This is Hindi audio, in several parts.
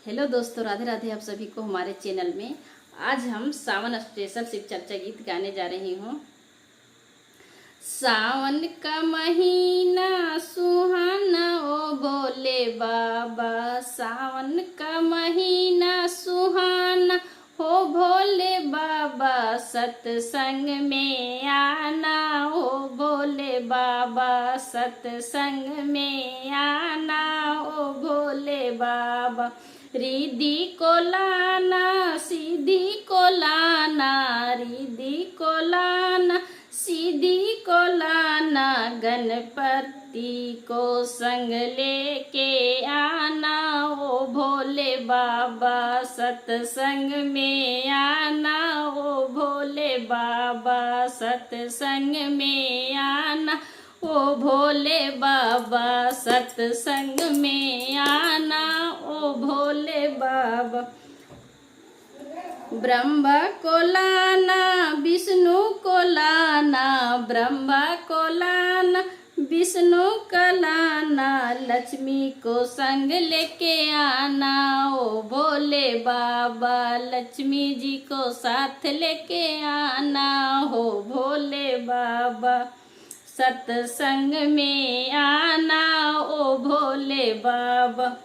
हेलो दोस्तों, राधे राधे आप सभी को हमारे चैनल में। आज हम सावन स्पेशल शिव चर्चा गीत गाने जा रही हूँ। सावन का महीना सुहाना ओ बोले बाबा, सावन का महीना सुहाना हो भोले बाबा, सत्संग में आना हो भोले बाबा, सत्संग में आना ओ भोले बाबा। रिद्धि को लाना सीधी को लाना, रिद्धि को लाना सीधी को लाना, गणपति को संग लेके आना ओ भोले बाबा, सत्संग में आना ओ भोले बाबा, सत्संग में आना ओ भोले बाबा, सत्संग में आना ओ भोले बाबा। ब्रह्मा को लाना विष्णु को लाना, ब्रह्मा को लाना विष्णु को लाना, लक्ष्मी को संग लेके आना ओ भोले बाबा, लक्ष्मी जी को साथ लेके आना हो भोले बाबा, सत्संग में आना ओ भोले बाबा।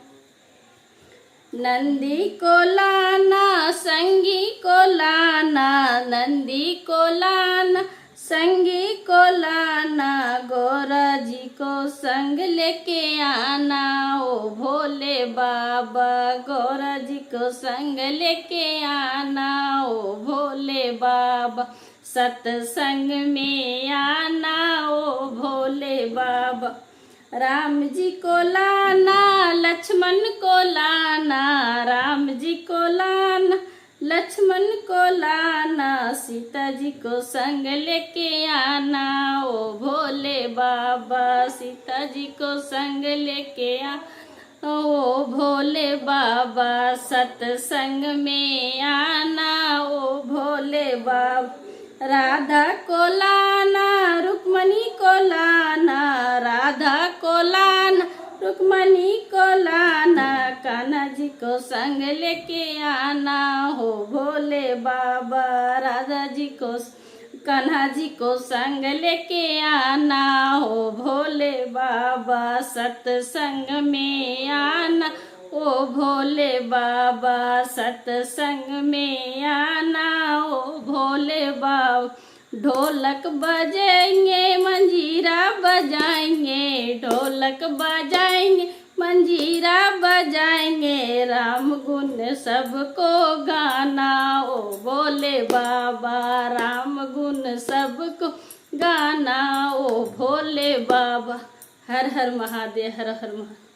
नंदी को लाना संगी को लाना, नंदी को लाना संगी को लाना, गौरा जी को संग लेके आना ओ भोले बाबा, गौरा जी को संग लेके आना ओ भोले बाबा, सत्संग में आना ओ भोले बाबा। राम जी को लाना लक्ष्मण को लाना, राम जी को लाना लक्ष्मण को लाना, सीता जी को संग लेके आना ओ भोले बाबा, सीता जी को संग लेके आना ओ भोले बाबा, सत्संग में आना ओ भोले बाबा। राधा को लाना रुक्मणी को लाना, राधा को लाना रुक्मणी को लाना, कान्हा जी को संग लेके आना हो भोले बाबा, राधा जी को कान्हा जी को संग लेके आना हो भोले बाबा, सत्संग में आना ओ भोले बाबा, सत्संग में आना ओ भोले बाबा। ढोलक बजाएंगे मंजीरा बजाएंगे, ढोलक बजाएंगे मंजीरा बजाएंगे, राम गुण सबको गाना ओ भोले बाबा, राम गुण सबको गाना ओ भोले बाबा। हर हर महादेव, हर हर महादेव।